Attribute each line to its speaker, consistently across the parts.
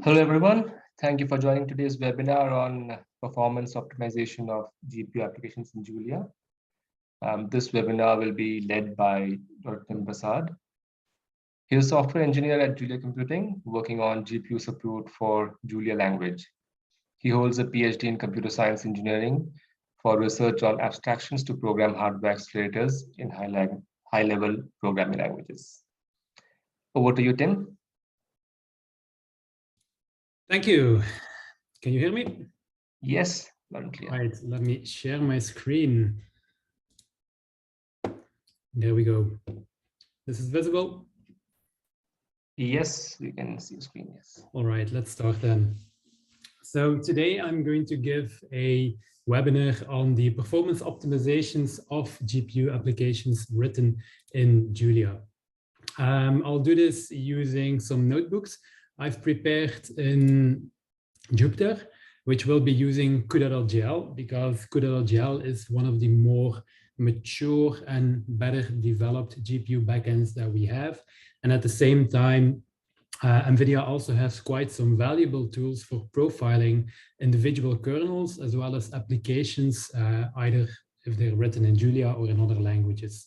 Speaker 1: Hello, everyone. Thank you for joining today's webinar on performance optimization of GPU applications in Julia. This webinar will be led by Dr. Tim Prasad. He's a software engineer at Julia Computing, working on GPU support for Julia language. He holds a PhD in computer science engineering for research on abstractions to program hardware accelerators in high-level programming languages. Over to you, Tim.
Speaker 2: Thank you. Can you hear me?
Speaker 1: Yes, loud and clear.
Speaker 2: Right, let me share my screen. There we go. This is visible?
Speaker 1: Yes, we can see the screen, yes.
Speaker 2: All right, let's start then. So today I'm going to give a webinar on the performance optimizations of GPU applications written in Julia. I'll do this using some notebooks I've prepared in Jupyter, which will be using CUDA.gl, because CUDA.gl is one of the more mature and better developed GPU backends that we have. And at the same time, NVIDIA also has quite some valuable tools for profiling individual kernels as well as applications, either if they're written in Julia or in other languages.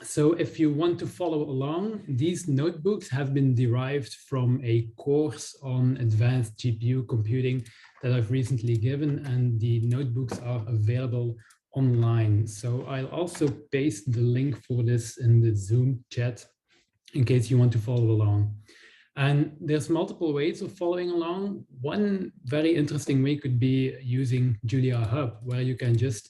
Speaker 2: So if you want to follow along, these notebooks have been derived from a course on advanced GPU computing that I've recently given, and the notebooks are available online. So I'll also paste the link for this in the Zoom chat in case you want to follow along. And there's multiple ways of following along. One very interesting way could be using JuliaHub, where you can just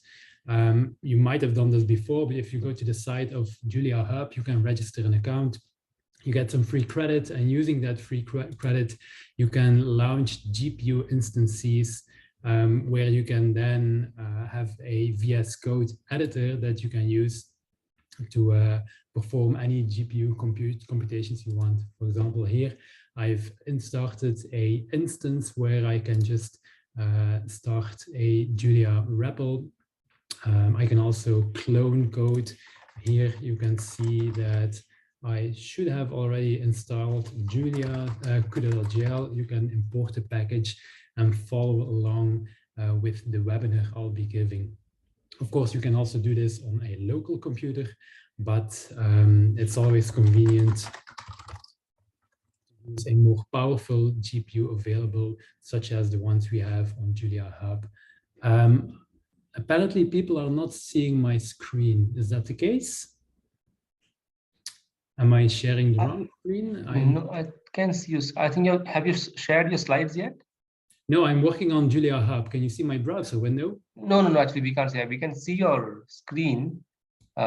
Speaker 2: you might have done this before, but if you go to the site of JuliaHub, you can register an account, you get some free credit, and using that free credit, you can launch GPU instances where you can then have a VS Code editor that you can use to perform any GPU computations you want. For example, here I've started an instance where I can just start a Julia REPL. I can also clone code. Here you can see that I should have already installed Julia CUDA.gl. You can import the package and follow along with the webinar I'll be giving. Of course, you can also do this on a local computer, but it's always convenient to use a more powerful GPU available, such as the ones we have on JuliaHub. Apparently, people are not seeing my screen. Is that the case? Am I sharing the wrong screen?
Speaker 1: No, I can see you. I think have you shared your slides yet?
Speaker 2: No, I'm working on JuliaHub. Can you see my browser window?
Speaker 1: No, actually, we can't see it. We can see your screen.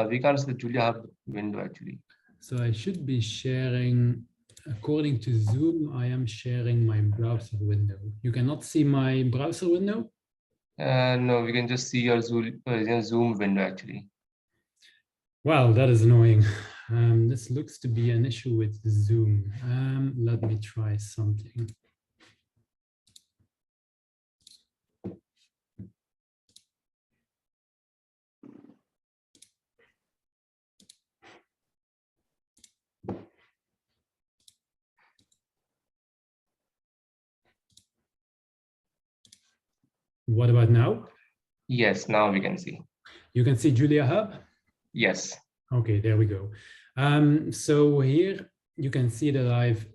Speaker 1: We can't see the JuliaHub window, actually.
Speaker 2: So I should be sharing, according to Zoom, I am sharing my browser window. You cannot see my browser window?
Speaker 1: No, we can just see your Zoom window, actually.
Speaker 2: Well, that is annoying. This looks to be an issue with Zoom. Let me try something. What about now?
Speaker 1: Yes, now we can see.
Speaker 2: You can see JuliaHub?
Speaker 1: Yes.
Speaker 2: Okay, there we go. So here you can see that I've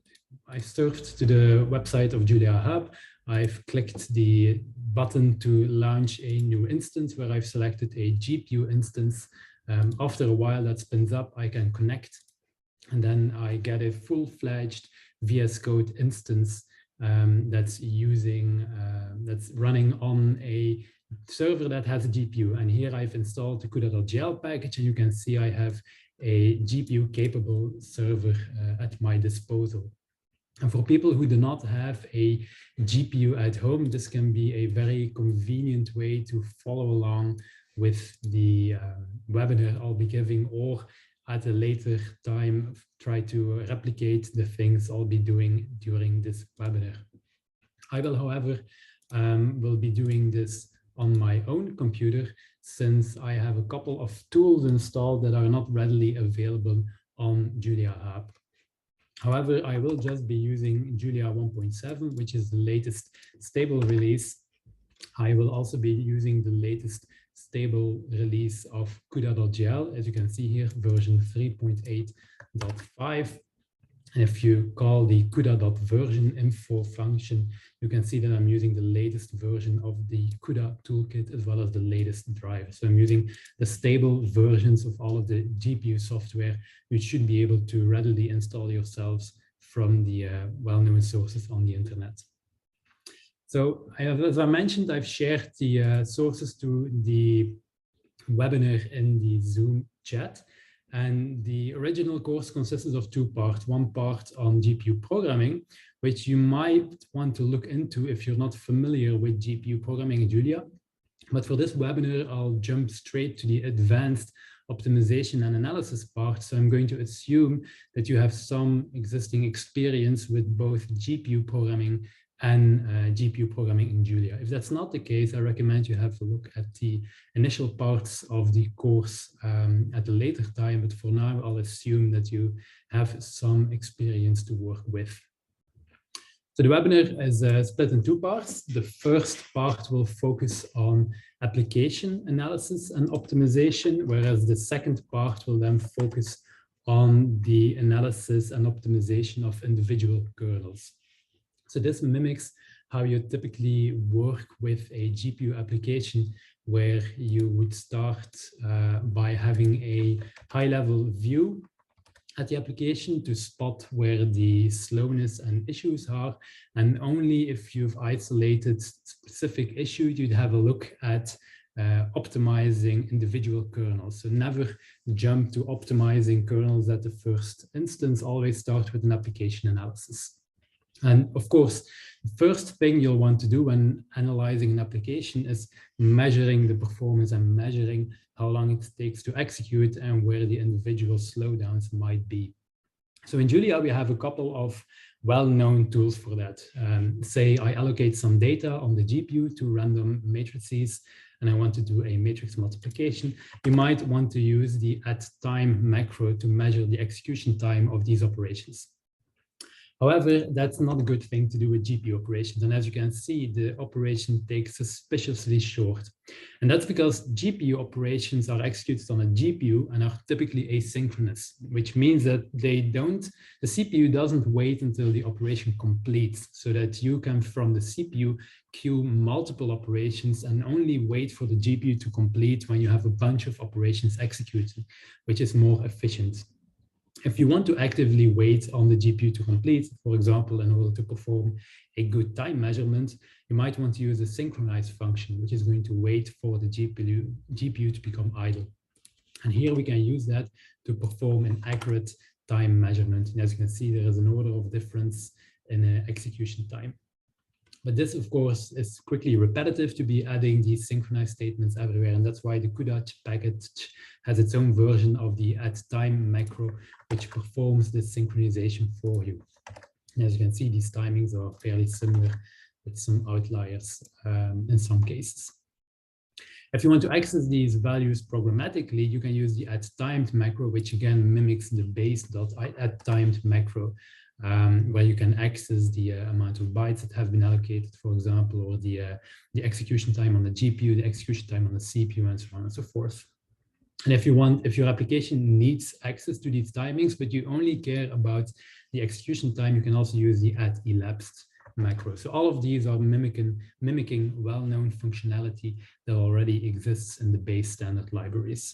Speaker 2: surfed to the website of JuliaHub. I've clicked the button to launch a new instance where I've selected a GPU instance. After a while that spins up, I can connect, and then I get a full-fledged VS Code instance that's running on a server that has a GPU. And here I've installed the CUDA.gl package, and you can see I have a GPU capable server at my disposal. And for people who do not have a GPU at home, this can be a very convenient way to follow along with the webinar I'll be giving, or at a later time, try to replicate the things I'll be doing during this webinar. I will, however, will be doing this on my own computer, since I have a couple of tools installed that are not readily available on JuliaHub. However, I will just be using Julia 1.7, which is the latest stable release. I will also be using the latest stable release of CUDA.gl, as you can see here, version 3.8.5. And if you call the CUDA.version info function, you can see that I'm using the latest version of the CUDA toolkit as well as the latest driver. So I'm using the stable versions of all of the GPU software. You should be able to readily install yourselves from the well-known sources on the internet. So as I mentioned, I've shared the sources to the webinar in the Zoom chat. And the original course consists of two parts. One part on GPU programming, which you might want to look into if you're not familiar with GPU programming in Julia. But for this webinar, I'll jump straight to the advanced optimization and analysis part. So I'm going to assume that you have some existing experience with both GPU programming and GPU programming in Julia. If that's not the case, I recommend you have a look at the initial parts of the course at a later time. But for now, I'll assume that you have some experience to work with. So the webinar is split in two parts. The first part will focus on application analysis and optimization, whereas the second part will then focus on the analysis and optimization of individual kernels. So this mimics how you typically work with a GPU application, where you would start by having a high-level view at the application to spot where the slowness and issues are. And only if you've isolated specific issues, you'd have a look at optimizing individual kernels. So never jump to optimizing kernels at the first instance, always start with an application analysis. And of course, the first thing you'll want to do when analyzing an application is measuring the performance and measuring how long it takes to execute and where the individual slowdowns might be. So in Julia, we have a couple of well-known tools for that. Say I allocate some data on the GPU to random matrices, and I want to do a matrix multiplication. You might want to use the @time macro to measure the execution time of these operations. However, that's not a good thing to do with GPU operations. And as you can see, the operation takes suspiciously short. And that's because GPU operations are executed on a GPU and are typically asynchronous, which means that the CPU doesn't wait until the operation completes, so that you can, from the CPU, queue multiple operations and only wait for the GPU to complete when you have a bunch of operations executed, which is more efficient. If you want to actively wait on the GPU to complete, for example, in order to perform a good time measurement, you might want to use a synchronize function, which is going to wait for the GPU to become idle. And here we can use that to perform an accurate time measurement. And as you can see, there is an order of difference in execution time. But this, of course, is quickly repetitive to be adding these synchronized statements everywhere. And that's why the CUDA package has its own version of the @time macro, which performs this synchronization for you. And as you can see, these timings are fairly similar with some outliers in some cases. If you want to access these values programmatically, you can use the @timed macro, which again mimics the base.@timed macro. Where you can access the amount of bytes that have been allocated, for example, or the execution time on the GPU, the execution time on the CPU, and so on and so forth. And if your application needs access to these timings, but you only care about the execution time, you can also use the @elapsed macro. So all of these are mimicking well-known functionality that already exists in the base standard libraries.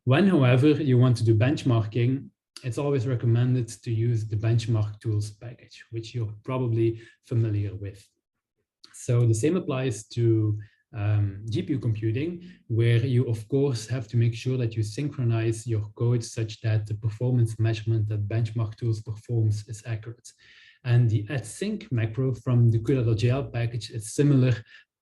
Speaker 2: When, however, you want to do benchmarking, it's always recommended to use the benchmark tools package, which you're probably familiar with. So the same applies to GPU computing, where you, of course, have to make sure that you synchronize your code such that the performance measurement that benchmark tools performs is accurate. And the @sync macro from the CUDA.gl package is similar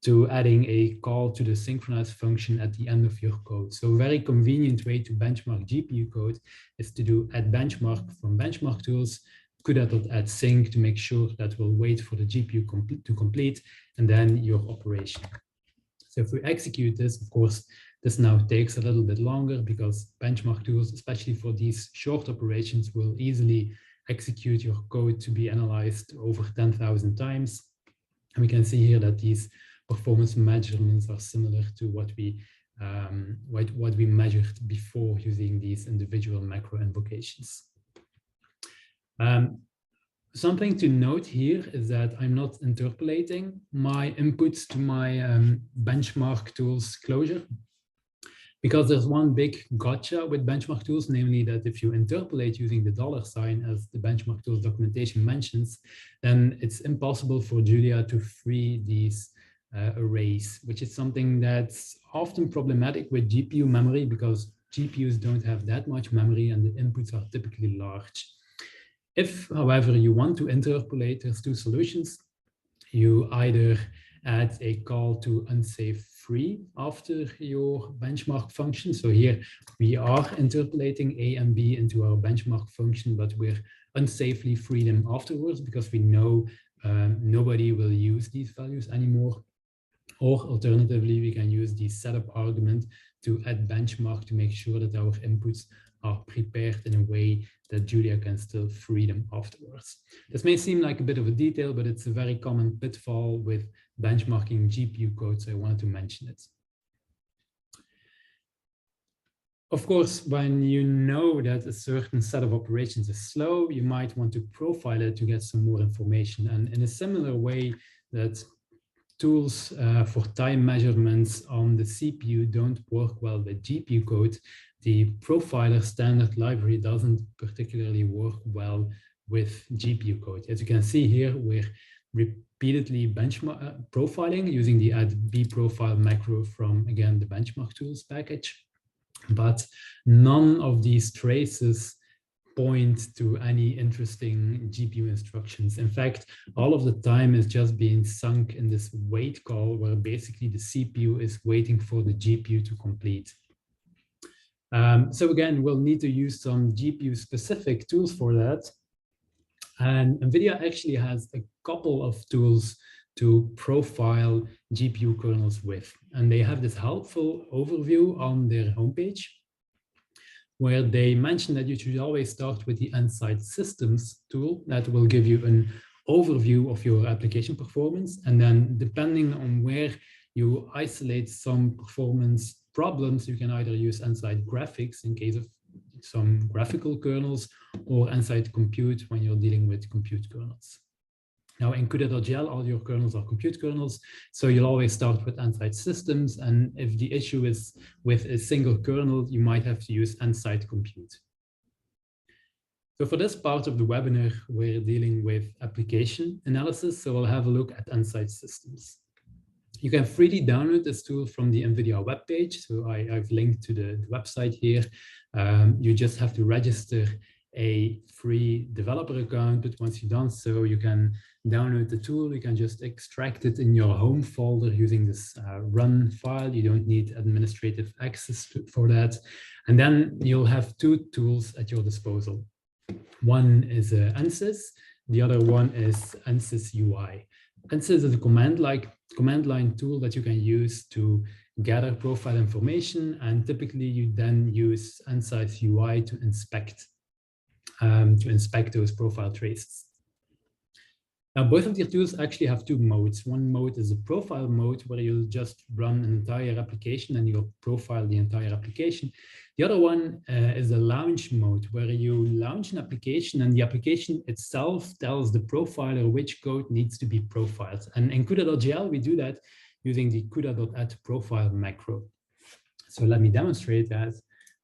Speaker 2: to adding a call to the synchronize function at the end of your code. So a very convenient way to benchmark GPU code is to do @benchmark from benchmark tools, CUDA.addSync to make sure that we'll wait for the GPU to complete, and then your operation. So if we execute this, of course, This now takes a little bit longer because benchmark tools, especially for these short operations, will easily execute your code to be analyzed over 10,000 times. And we can see here that these performance measurements are similar to what we measured before using these individual macro invocations. Something to note here is that I'm not interpolating my inputs to my benchmark tools closure, because there's one big gotcha with benchmark tools, namely that if you interpolate using the $sign, as the benchmark tools documentation mentions, then it's impossible for Julia to free these arrays, which is something that's often problematic with GPU memory, because GPUs don't have that much memory and the inputs are typically large. If, however, you want to interpolate, there's two solutions. You either add a call to unsafe free after your benchmark function. So here we are interpolating A and B into our benchmark function, but we're unsafely free them afterwards because we know nobody will use these values anymore. Or alternatively, we can use the setup argument to add benchmark to make sure that our inputs are prepared in a way that Julia can still free them afterwards. This may seem like a bit of a detail, but it's a very common pitfall with benchmarking GPU code, so I wanted to mention it. Of course, when you know that a certain set of operations is slow, you might want to profile it to get some more information. And in a similar way that tools for time measurements on the CPU don't work well with GPU code, the profiler standard library doesn't particularly work well with GPU code. As you can see here, we're repeatedly profiling using the add bprofile macro from, again, the benchmark tools package. But none of these traces point to any interesting GPU instructions. In fact, all of the time is just being sunk in this wait call where basically the CPU is waiting for the GPU to complete. So again, we'll need to use some GPU specific tools for that. And NVIDIA actually has a couple of tools to profile GPU kernels with. And they have this helpful overview on their homepage, where they mention that you should always start with the Insight Systems tool that will give you an overview of your application performance. And then depending on where you isolate some performance problems, you can either use Insight Graphics in case of some graphical kernels, or Insight Compute when you're dealing with compute kernels. Now in CUDA.gl, all your kernels are compute kernels, so you'll always start with Insight Systems, and if the issue is with a single kernel, you might have to use Insight Compute. So for this part of the webinar, we're dealing with application analysis, so we'll have a look at Insight Systems. You can freely download this tool from the NVIDIA webpage, so I've linked to the website here. You just have to register a free developer account, but once you've done so, you can download the tool. You can just extract it in your home folder using this run file. You don't need administrative access for that. And then you'll have two tools at your disposal. One is ANSYS, the other one is ANSYS UI. ANSYS is a command line tool that you can use to gather profile information, and typically you then use ANSYS UI to inspect those profile traces. Now, both of these tools actually have two modes. One mode is a profile mode, where you'll just run an entire application and you'll profile the entire application. The other one is a launch mode, where you launch an application and the application itself tells the profiler which code needs to be profiled. And in CUDA.gl, we do that using the CUDA.add_profile macro. So let me demonstrate that.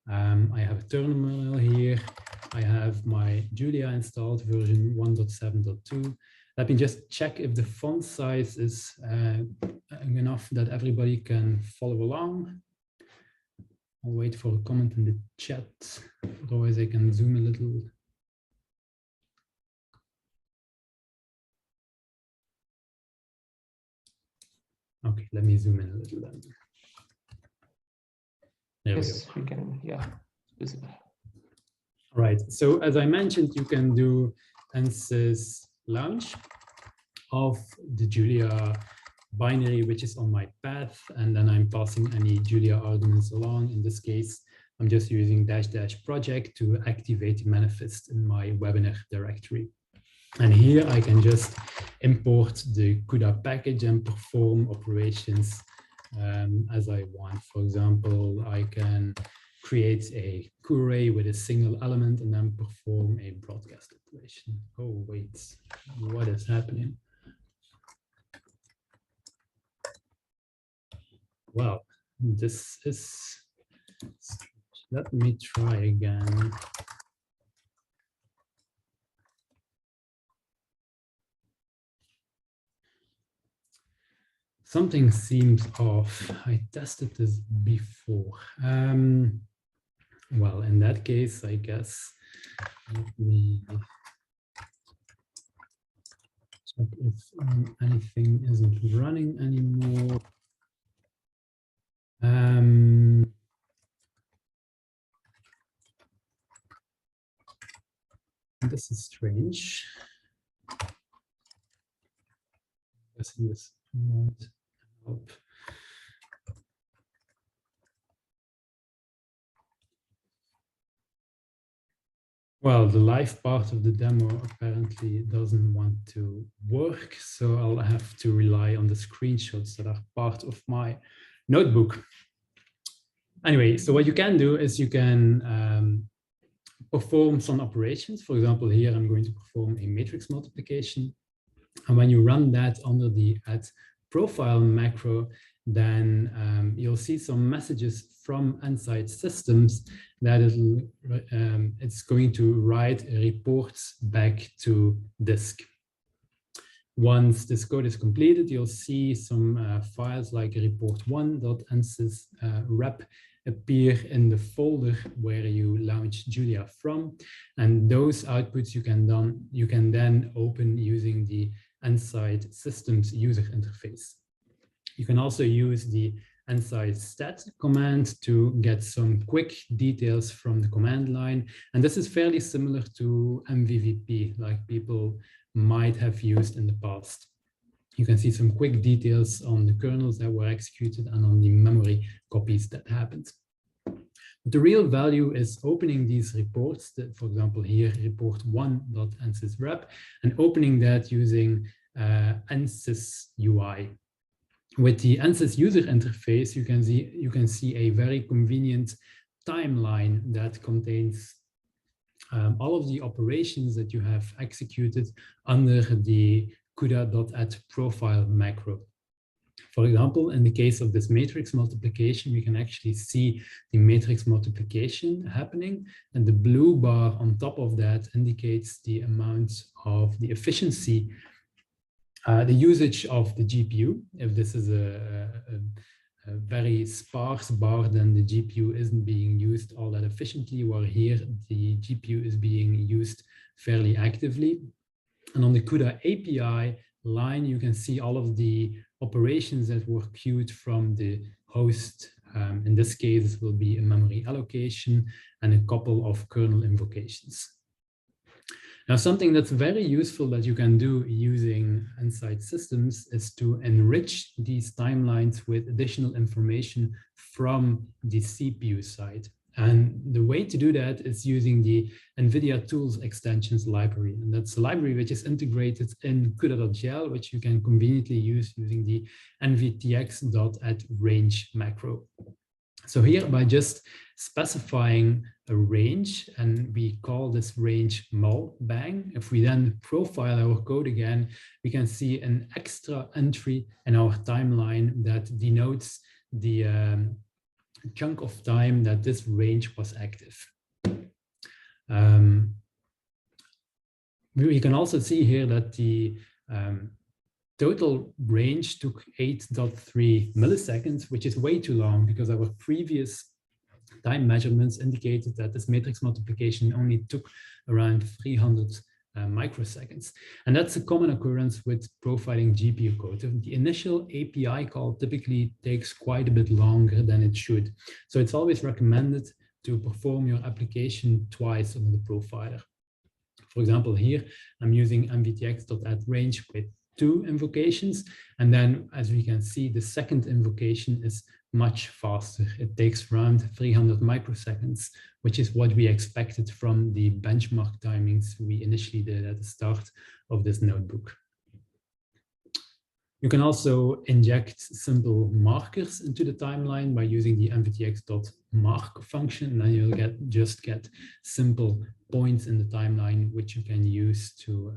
Speaker 2: I have a terminal here. I have my Julia installed, version 1.7.2. Let me just check if the font size is enough that everybody can follow along. I'll wait for a comment in the chat. Otherwise, I can zoom a little. Okay, let me zoom in a little then. There
Speaker 1: yes,
Speaker 2: we go.
Speaker 1: we can, yeah, visible.
Speaker 2: All right, so as I mentioned, you can do ANSYS launch of the Julia binary which is on my path, and then I'm passing any Julia arguments along. In this case, I'm just using -- project to activate the manifest in my webinar directory. And here I can just import the CUDA package and perform operations as I want. For example, I can create a query with a single element and then perform a broadcast operation. Oh, wait, what is happening? Well, this is strange. Let me try again. Something seems off. I tested this before. Well, in that case, I guess, let me check if anything isn't running anymore. This is strange. I'm guessing this won't help. Well, the live part of the demo apparently doesn't want to work, so I'll have to rely on the screenshots that are part of my notebook. Anyway, so what you can do is you can perform some operations. For example, here I'm going to perform a matrix multiplication. And when you run that under the add profile macro, then you'll see some messages from inside systems that it's going to write reports back to disk. Once this code is completed, you'll see some files like report1.ansys rep appear in the folder where you launch Julia from, and those outputs you can then open using the inside systems user interface. You can also use the inside stat command to get some quick details from the command line, and this is fairly similar to MVVP, like people might have used in the past. You can see some quick details on the kernels that were executed and on the memory copies that happened. But the real value is opening these reports, that, for example, here, report1.ansys rep, and opening that using ansys UI. With the ansys user interface, you can see a very convenient timeline that contains all of the operations that you have executed under the CUDA.add profile macro. For example, in the case of this matrix multiplication, we can actually see the matrix multiplication happening, and the blue bar on top of that indicates the amount of the efficiency, the usage of the GPU. If this is a very sparse bar, then the GPU isn't being used all that efficiently, while here the GPU is being used fairly actively. And on the CUDA API line, you can see all of the operations that were queued from the host. In this case, this will be a memory allocation and a couple of kernel invocations. Now, something that's very useful that you can do using inside systems is to enrich these timelines with additional information from the CPU side. And the way to do that is using the NVIDIA Tools Extensions library. And that's a library which is integrated in CUDA.gl, which you can conveniently use using the nvtx.add_range macro. So here, by just specifying a range, and we call this range mul_bang, if we then profile our code again, we can see an extra entry in our timeline that denotes the chunk of time that this range was active. We can also see here that the total range took 8.3 milliseconds, which is way too long because our previous time measurements indicated that this matrix multiplication only took around 300 microseconds. And that's a common occurrence with profiling GPU code. The initial API call typically takes quite a bit longer than it should. So it's always recommended to perform your application twice on the profiler. For example, here I'm using nvtx.add_range with 2 invocations. And then, as we can see, the second invocation is much faster. It takes around 300 microseconds, which is what we expected from the benchmark timings we initially did at the start of this notebook. You can also inject simple markers into the timeline by using the mvtx.mark function, and then you'll just get simple points in the timeline, which you can use to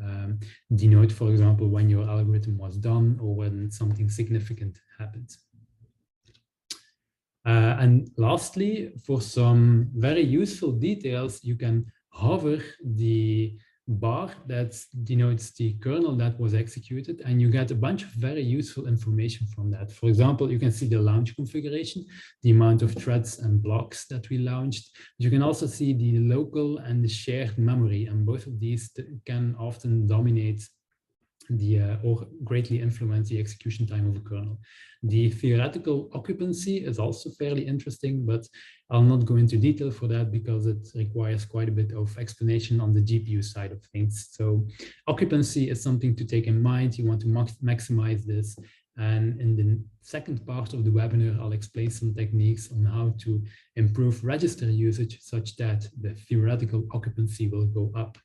Speaker 2: denote, for example, when your algorithm was done or when something significant happened. And lastly, for some very useful details, you can hover the bar that denotes the kernel that was executed, and you get a bunch of very useful information from that. For example, you can see the launch configuration, the amount of threads and blocks that we launched. You can also see the local and the shared memory, and both of these can often dominate or greatly influence the execution time of a kernel. The theoretical occupancy is also fairly interesting, but I'll not go into detail for that because it requires quite a bit of explanation on the GPU side of things. So occupancy is something to take in mind. You want to maximize this. And in the second part of the webinar, I'll explain some techniques on how to improve register usage such that the theoretical occupancy will go up.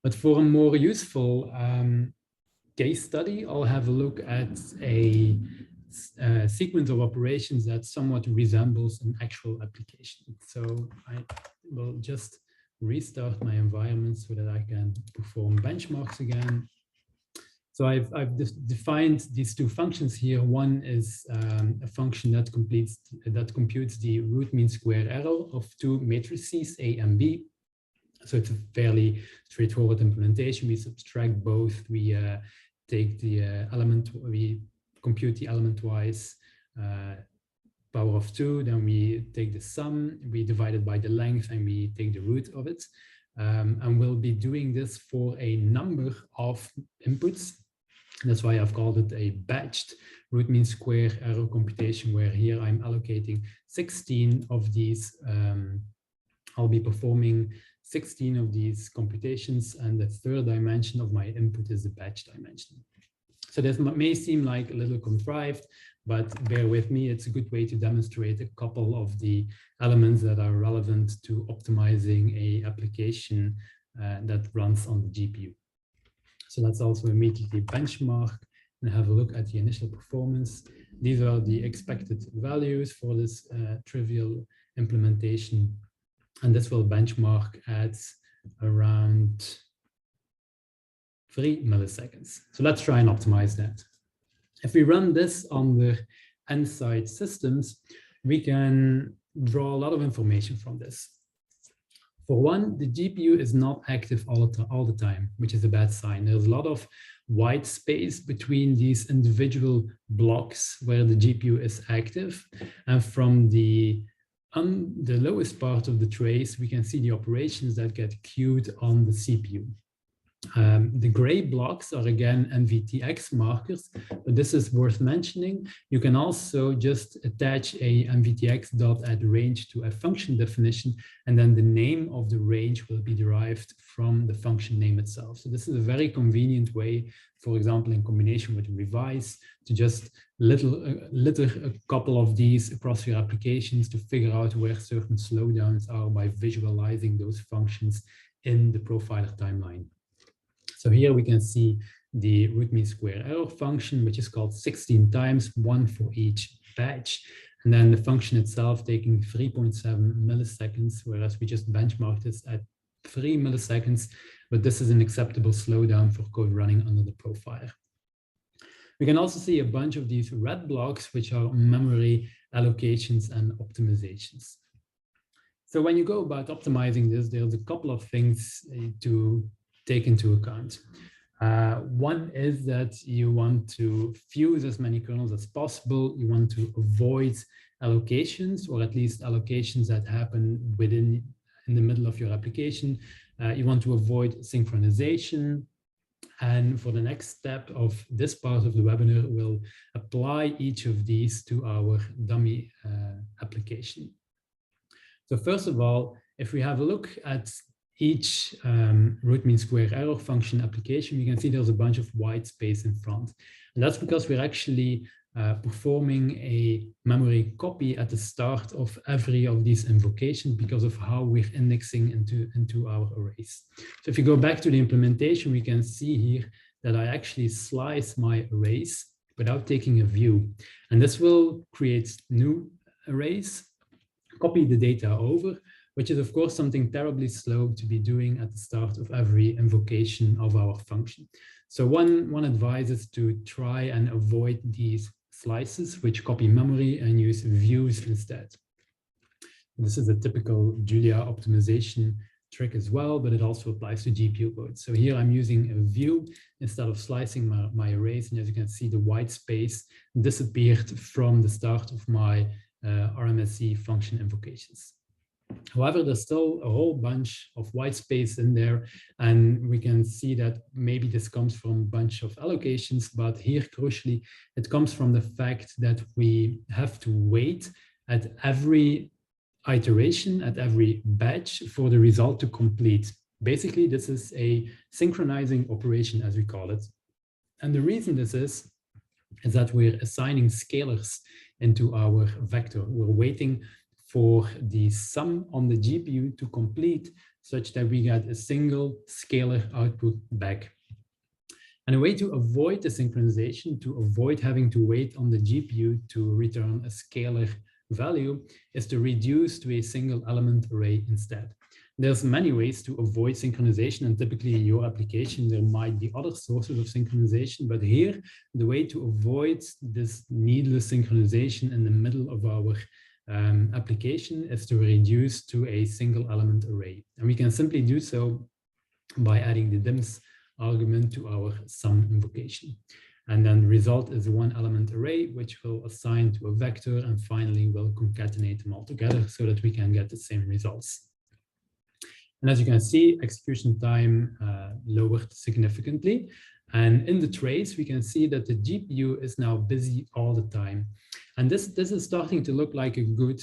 Speaker 2: But for a more useful case study, I'll have a look at a sequence of operations that somewhat resembles an actual application. So I will just restart my environment so that I can perform benchmarks again. So I've defined these 2 functions here. One is a function that computes the root mean square error of 2 matrices, A and B. So it's a fairly straightforward implementation. We subtract both. We take the element, we compute the element-wise power of 2. Then we take the sum, we divide it by the length, and we take the root of it. And we'll be doing this for a number of inputs. That's why I've called it a batched root mean square error computation, where here I'm allocating 16 of these. I'll be performing 16 of these computations, and the third dimension of my input is the batch dimension. So this may seem like a little contrived, but bear with me, it's a good way to demonstrate a couple of the elements that are relevant to optimizing an application that runs on the GPU. So let's also immediately benchmark and have a look at the initial performance. These are the expected values for this trivial implementation. And this will benchmark at around 3 milliseconds. So let's try and optimize that. If we run this on the end-side systems, we can draw a lot of information from this. For one, the GPU is not active all the time, which is a bad sign. There's a lot of white space between these individual blocks where the GPU is active. And from the lowest part of the trace, we can see the operations that get queued on the CPU. The gray blocks are again MVTX markers, but this is worth mentioning. You can also just attach a MVTX.addRange to a function definition, and then the name of the range will be derived from the function name itself. So this is a very convenient way, for example, in combination with revise, to just litter a couple of these across your applications to figure out where certain slowdowns are by visualizing those functions in the profiler timeline. So here we can see the root mean square error function, which is called 16 times, 1 for each batch. And then the function itself taking 3.7 milliseconds, whereas we just benchmarked this at 3 milliseconds, but this is an acceptable slowdown for code running under the profiler. We can also see a bunch of these red blocks, which are memory allocations and optimizations. So when you go about optimizing this, there's a couple of things to take into account. One is that you want to fuse as many kernels as possible. You want to avoid allocations, or at least allocations that happen in the middle of your application. You want to avoid synchronization. And for the next step of this part of the webinar, we'll apply each of these to our dummy application. So first of all, if we have a look at each root mean square error function application, we can see there's a bunch of white space in front. And that's because we're actually performing a memory copy at the start of every of these invocations because of how we're indexing into our arrays. So if you go back to the implementation, we can see here that I actually slice my arrays without taking a view. And this will create new arrays, copy the data over, which is of course something terribly slow to be doing at the start of every invocation of our function. So one advice is to try and avoid these slices which copy memory and use views instead. This is a typical Julia optimization trick as well, but it also applies to GPU code. So here I'm using a view instead of slicing my arrays. And as you can see, the white space disappeared from the start of my RMSE function invocations. However, there's still a whole bunch of white space in there, and we can see that maybe this comes from a bunch of allocations, but here, crucially, it comes from the fact that we have to wait at every iteration, at every batch for the result to complete. Basically, this is a synchronizing operation, as we call it. And the reason this is that we're assigning scalars into our vector. We're waiting for the sum on the GPU to complete such that we get a single scalar output back. And a way to avoid the synchronization, to avoid having to wait on the GPU to return a scalar value, is to reduce to a single element array instead. There's many ways to avoid synchronization, and typically in your application, there might be other sources of synchronization, but here, the way to avoid this needless synchronization in the middle of our application is to reduce to a single element array. And we can simply do so by adding the dims argument to our sum invocation. And then the result is a one element array, which will assign to a vector, and finally will concatenate them all together so that we can get the same results. And as you can see, execution time lowered significantly. And in the trace, we can see that the GPU is now busy all the time. And this is starting to look like a good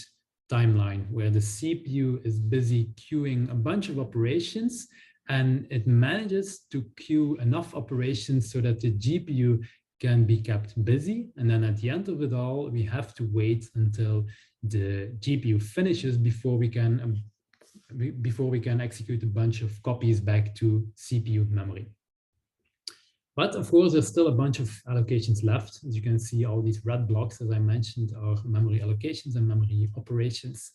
Speaker 2: timeline where the CPU is busy queuing a bunch of operations, and it manages to queue enough operations so that the GPU can be kept busy. And then at the end of it all, we have to wait until the GPU finishes before we can execute a bunch of copies back to CPU memory. But of course, there's still a bunch of allocations left. As you can see, all these red blocks, as I mentioned, are memory allocations and memory operations.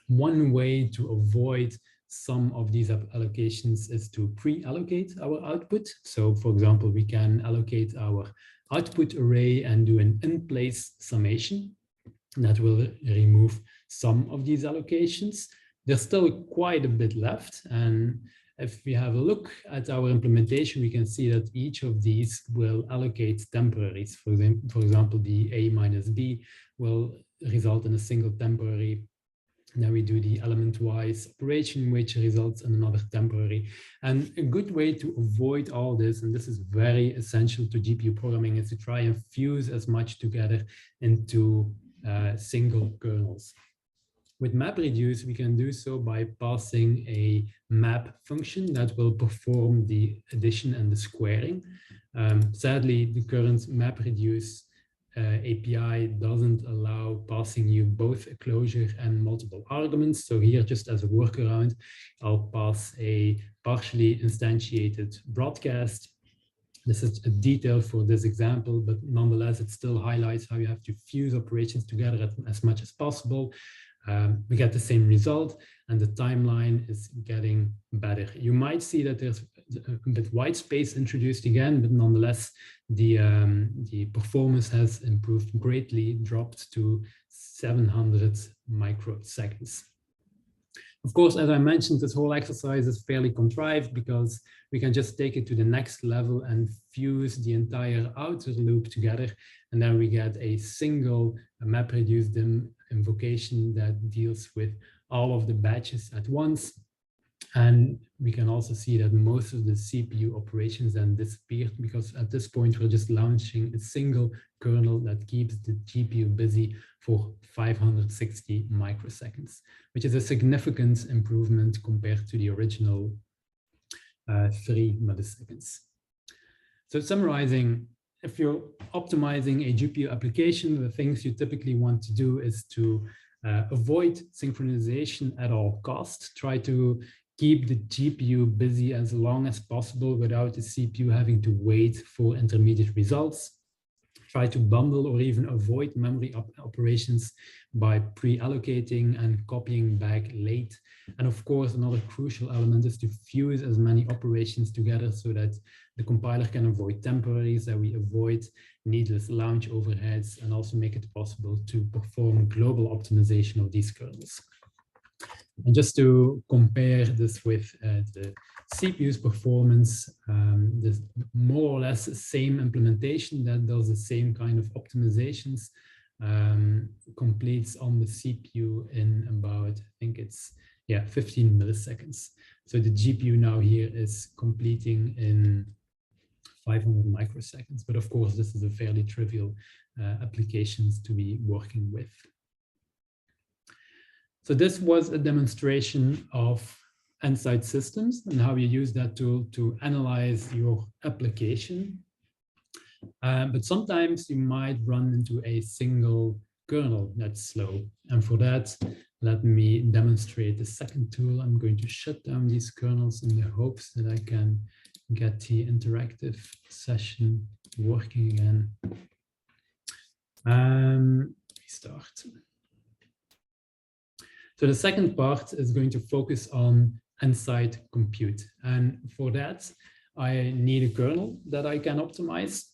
Speaker 2: One way to avoid some of these allocations is to pre-allocate our output. So for example, we can allocate our output array and do an in-place summation that will remove some of these allocations. There's still quite a bit left, and if we have a look at our implementation, we can see that each of these will allocate temporaries. For example, the A minus B will result in a single temporary. Then we do the element-wise operation, which results in another temporary. And a good way to avoid all this, and this is very essential to GPU programming, is to try and fuse as much together into single kernels. With MapReduce, we can do so by passing a map function that will perform the addition and the squaring. Sadly, the current MapReduce API doesn't allow passing you both a closure and multiple arguments. So here, just as a workaround, I'll pass a partially instantiated broadcast. This is a detail for this example, but nonetheless, it still highlights how you have to fuse operations together as much as possible. We get the same result, and the timeline is getting better. You might see that there's a bit white space introduced again, but nonetheless, the performance has improved greatly, dropped to 700 microseconds. Of course, as I mentioned, this whole exercise is fairly contrived because we can just take it to the next level and fuse the entire outer loop together. And then we get a single MapReduce dim invocation that deals with all of the batches at once. And we can also see that most of the CPU operations then disappeared, because at this point, we're just launching a single kernel that keeps the GPU busy for 560 microseconds, which is a significant improvement compared to the original 3 milliseconds. So summarizing, if you're optimizing a GPU application, the things you typically want to do is to avoid synchronization at all costs. Try to keep the GPU busy as long as possible without the CPU having to wait for intermediate results. Try to bundle or even avoid memory operations by pre-allocating and copying back late. And of course, another crucial element is to fuse as many operations together so that the compiler can avoid temporaries, that we avoid needless launch overheads, and also make it possible to perform global optimization of these kernels. And just to compare this with the CPU's performance, there's more or less the same implementation that does the same kind of optimizations, completes on the CPU in about, I think it's, 15 milliseconds. So the GPU now here is completing in 500 microseconds. But of course, this is a fairly trivial applications to be working with. So this was a demonstration of Insight Systems and how you use that tool to analyze your application. But sometimes you might run into a single kernel that's slow. And for that, let me demonstrate the second tool. I'm going to shut down these kernels in the hopes that I can get the interactive session working again. Restart. So the second part is going to focus on Insight Compute. And for that, I need a kernel that I can optimize.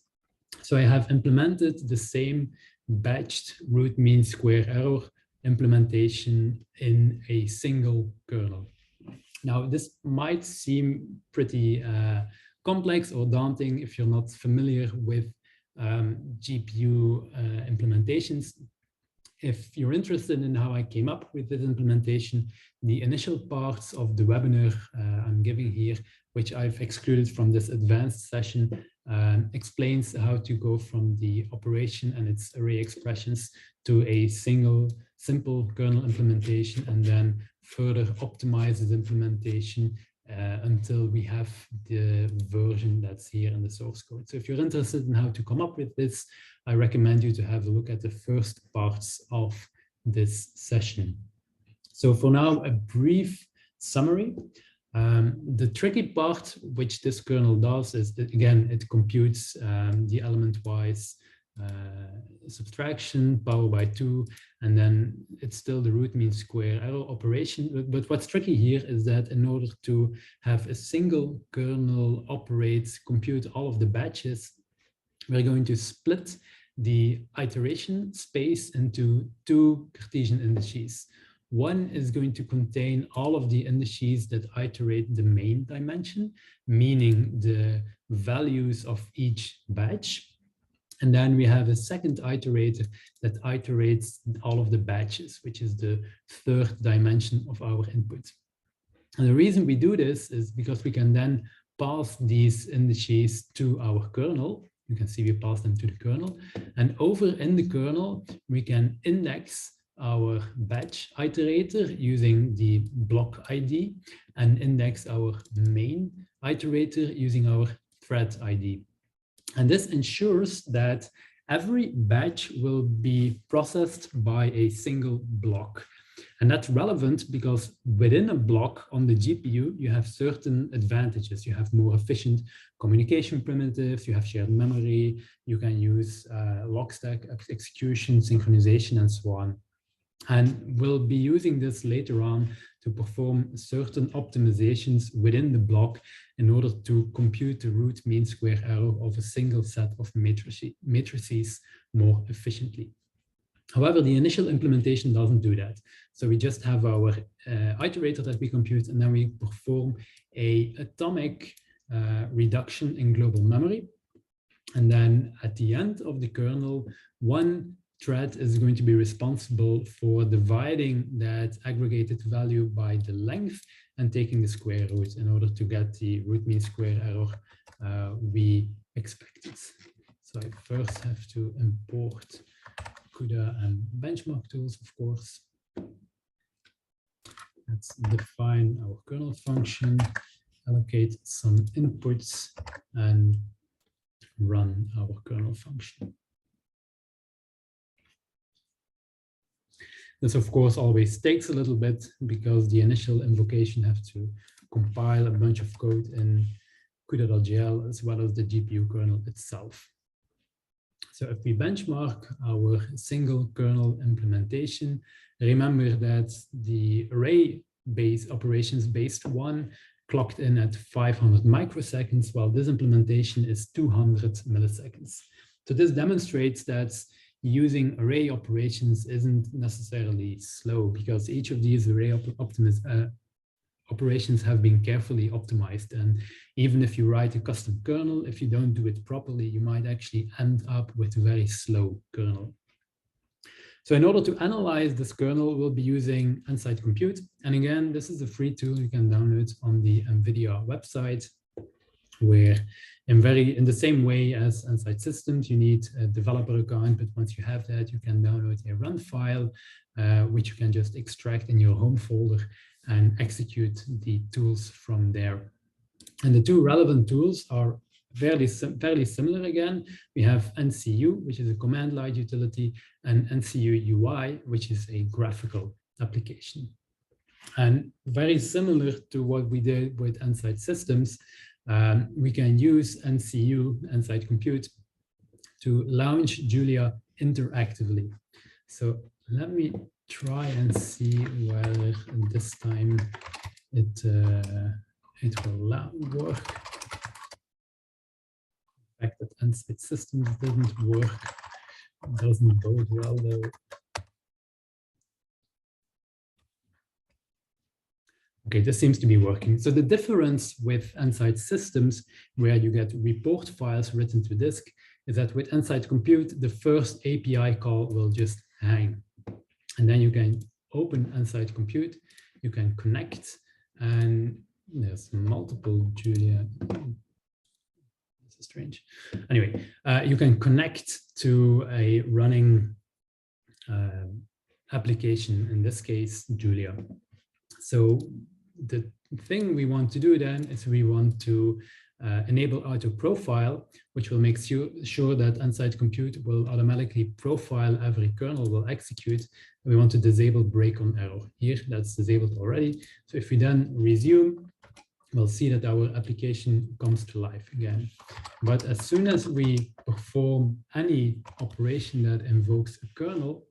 Speaker 2: So I have implemented the same batched root mean square error implementation in a single kernel. Now, this might seem pretty complex or daunting if you're not familiar with GPU implementations. If you're interested in how I came up with this implementation, the initial parts of the webinar I'm giving here, which I've excluded from this advanced session, explains how to go from the operation and its array expressions to a simple kernel implementation, and then further optimize this implementation until we have the version that's here in the source code. So if you're interested in how to come up with this, I recommend you to have a look at the first parts of this session. So for now, a brief summary. The tricky part, which this kernel does, is that, again, it computes the element-wise subtraction, power by 2, and then it's still the root mean square error operation. But what's tricky here is that in order to have a single kernel compute all of the batches, we're going to split the iteration space into 2 Cartesian indices. One is going to contain all of the indices that iterate the main dimension, meaning the values of each batch. And then we have a second iterator that iterates all of the batches, which is the 3rd dimension of our input. And the reason we do this is because we can then pass these indices to our kernel. You can see we pass them to the kernel. And over in the kernel, we can index our batch iterator using the block ID and index our main iterator using our thread ID. And this ensures that every batch will be processed by a single block. And that's relevant because within a block on the GPU, you have certain advantages. You have more efficient communication primitives, you have shared memory, you can use log stack execution, synchronization, and so on. And we'll be using this later on to perform certain optimizations within the block in order to compute the root mean square error of a single set of matrices more efficiently. However, the initial implementation doesn't do that. So we just have our iterator that we compute, and then we perform an atomic reduction in global memory. And then at the end of the kernel, one thread is going to be responsible for dividing that aggregated value by the length and taking the square root in order to get the root mean square error we expected. So I first have to import CUDA and benchmark tools, of course. Let's define our kernel function, allocate some inputs, and run our kernel function. This, of course, always takes a little bit because the initial invocation has to compile a bunch of code in CUDA.gl as well as the GPU kernel itself. So if we benchmark our single kernel implementation, remember that the array-based operations-based one clocked in at 500 microseconds, while this implementation is 200 milliseconds. So this demonstrates that using array operations isn't necessarily slow because each of these array operations have been carefully optimized. And even if you write a custom kernel, if you don't do it properly, you might actually end up with a very slow kernel. So in order to analyze this kernel, we'll be using Nsight Compute. And again, this is a free tool you can download on the NVIDIA website, where in the same way as Nsight Systems, you need a developer account, but once you have that, you can download a run file, which you can just extract in your home folder and execute the tools from there. And the two relevant tools are fairly similar again. We have NCU, which is a command line utility, and NCU UI, which is a graphical application. And very similar to what we did with Nsight Systems, we can use NCU, Nsight Compute, to launch Julia interactively. So let me try and see whether this time it will work. The fact that Nsight Systems didn't work doesn't bode well though. Okay, this seems to be working. So the difference with Nsight Systems, where you get report files written to disk, is that with Nsight Compute, the first API call will just hang. And then you can open Nsight Compute, you can connect, and there's multiple Julia. This is strange. Anyway, you can connect to a running application, in this case, Julia. So the thing we want to do then is we want to enable auto profile, which will make sure that Nsight Compute will automatically profile every kernel will execute. And we want to disable break on error. Here, that's disabled already. So if we then resume, we'll see that our application comes to life again. But as soon as we perform any operation that invokes a kernel,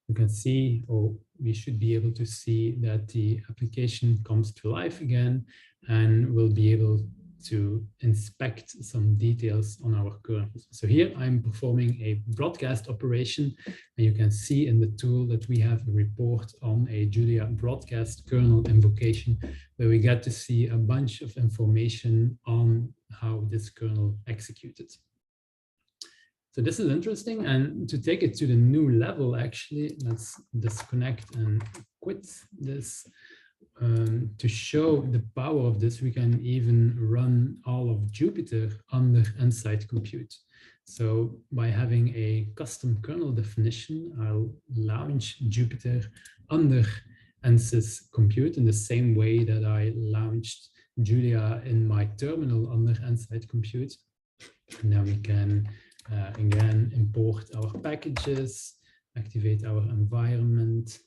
Speaker 2: you can see, or we should be able to see, that the application comes to life again, and we'll be able to inspect some details on our kernels. So here I'm performing a broadcast operation, and you can see in the tool that we have a report on a Julia broadcast kernel invocation, where we get to see a bunch of information on how this kernel executed. So this is interesting, and to take it to the new level, actually, let's disconnect and quit this. To show the power of this, we can even run all of Jupyter under Nsight Compute. So by having a custom kernel definition, I'll launch Jupyter under Nsys Compute in the same way that I launched Julia in my terminal under Nsight Compute. And now we can again import our packages, activate our environment.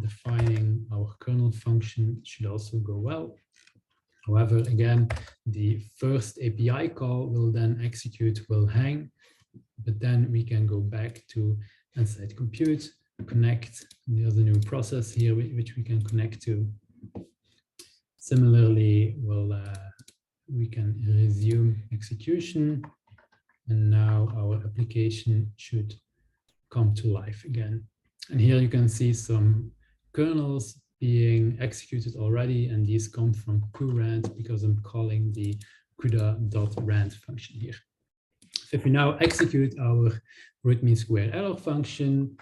Speaker 2: Defining our kernel function should also go well. However, again, the first API call will then execute, will hang, but then we can go back to Nsight Compute, connect. There's a new process here which we can connect to. Similarly, we can resume execution, and now our application should come to life again. And here you can see some kernels being executed already, and these come from current because I'm calling the CUDA.rand function here. If we now execute our root mean square error function,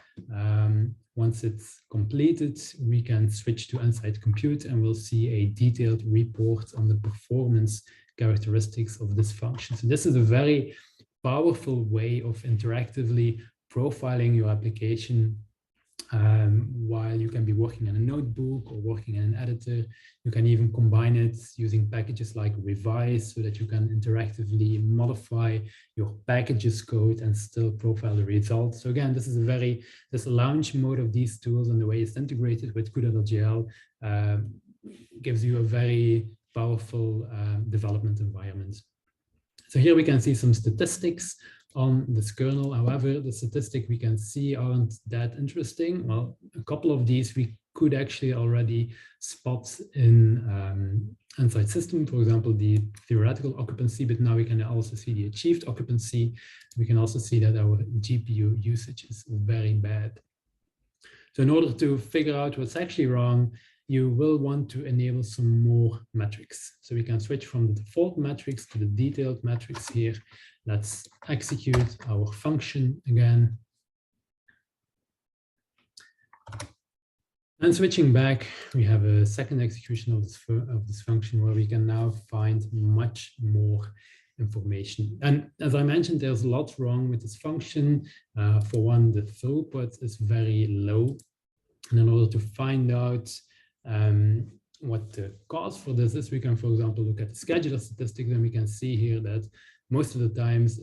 Speaker 2: once it's completed, we can switch to on-site compute and we'll see a detailed report on the performance characteristics of this function. So this is a very powerful way of interactively profiling your application while you can be working in a notebook or working in an editor. You can even combine it using packages like revise so that you can interactively modify your packages code and still profile the results. So again, this launch mode of these tools and the way it's integrated with CUDA.jl gives you a very powerful development environment. So here we can see some statistics on this kernel. However, the statistics we can see aren't that interesting. Well, a couple of these we could actually already spot in inside system, for example, the theoretical occupancy, but now we can also see the achieved occupancy. We can also see that our GPU usage is very bad. So in order to figure out what's actually wrong, you will want to enable some more metrics. So we can switch from the default metrics to the detailed metrics here. Let's execute our function again. And switching back, we have a second execution of this function where we can now find much more information. And as I mentioned, there's a lot wrong with this function. For one, the throughput is very low. And in order to find out what the cause for this is, we can, for example, look at the scheduler statistics, and we can see here that most of the times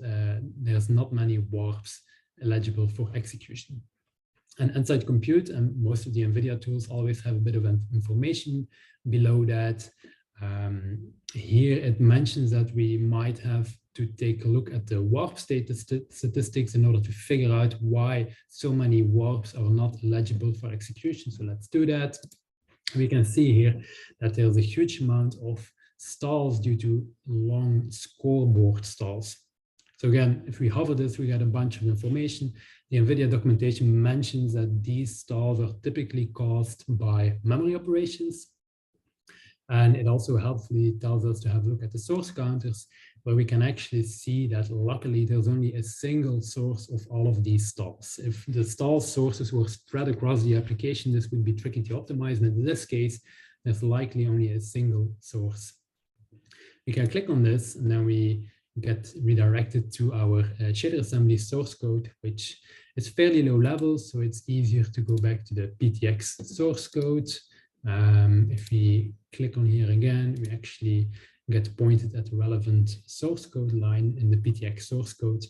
Speaker 2: there's not many warps eligible for execution. And inside compute and most of the NVIDIA tools always have a bit of information below that. Here it mentions that we might have to take a look at the warp statistics in order to figure out why so many warps are not eligible for execution. So let's do that. We can see here that there's a huge amount of stalls due to long scoreboard stalls. So again, if we hover this, we get a bunch of information. The NVIDIA documentation mentions that these stalls are typically caused by memory operations. And it also helpfully tells us to have a look at the source counters, where we can actually see that luckily there's only a single source of all of these stalls. If the stall sources were spread across the application, this would be tricky to optimize. And in this case, there's likely only a single source. We can click on this and then we get redirected to our shader assembly source code, which is fairly low level. So it's easier to go back to the PTX source code. If we click on here again, we actually get pointed at the relevant source code line in the PTX source code.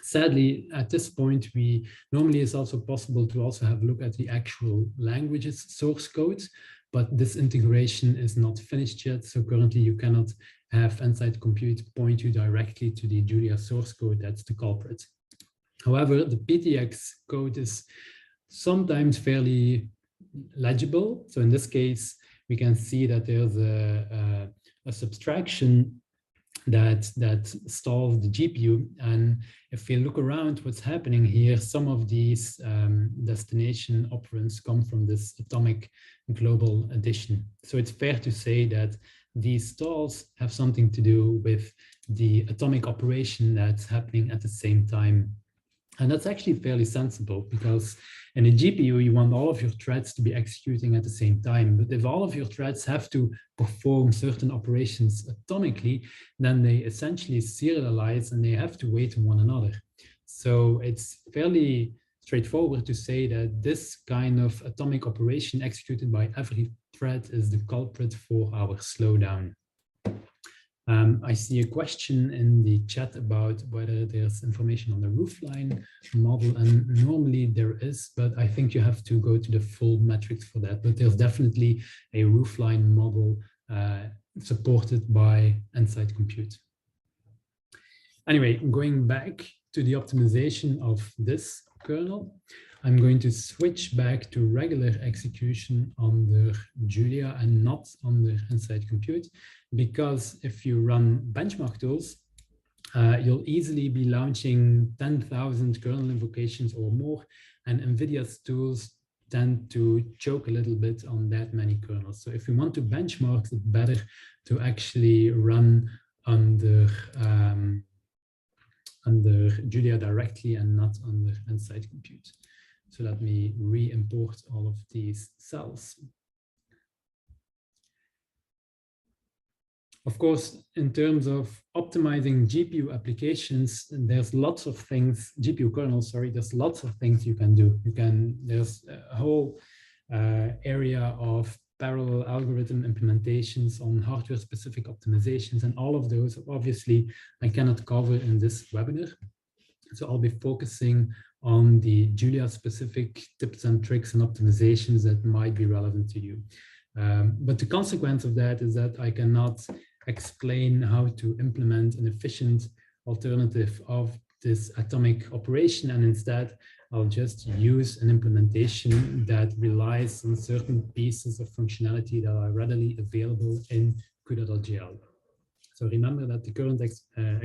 Speaker 2: Sadly, at this point, normally it's also possible to also have a look at the actual language's source code, but this integration is not finished yet. So currently you cannot have Inside Compute point you directly to the Julia source code. That's the culprit. However, the PTX code is sometimes fairly legible. So in this case, we can see that there's a subtraction that stalls the GPU. And if we look around what's happening here, some of these destination operands come from this atomic global addition. So it's fair to say that these stalls have something to do with the atomic operation that's happening at the same time. And that's actually fairly sensible, because in a GPU, you want all of your threads to be executing at the same time. But if all of your threads have to perform certain operations atomically, then they essentially serialize and they have to wait on one another. So it's fairly straightforward to say that this kind of atomic operation executed by every thread is the culprit for our slowdown. I see a question in the chat about whether there's information on the roofline model, and normally there is, but I think you have to go to the full metrics for that. But there's definitely a roofline model supported by Inside Compute. Anyway, going back to the optimization of this kernel, I'm going to switch back to regular execution under Julia and not under Inside Compute, because if you run benchmark tools, you'll easily be launching 10,000 kernel invocations or more, and NVIDIA's tools tend to choke a little bit on that many kernels. So if you want to benchmark, it's better to actually run under under Julia directly and not under Insight Compute. So let me re-import all of these cells. Of course, in terms of optimizing GPU applications, there's lots of things, GPU kernel, sorry, there's lots of things you can do. There's a whole area of parallel algorithm implementations on hardware-specific optimizations, and all of those, obviously, I cannot cover in this webinar. So I'll be focusing on the Julia-specific tips and tricks and optimizations that might be relevant to you. But the consequence of that is that I cannot explain how to implement an efficient alternative of this atomic operation, and instead I'll just use an implementation that relies on certain pieces of functionality that are readily available in CUDA.gl. So remember that the current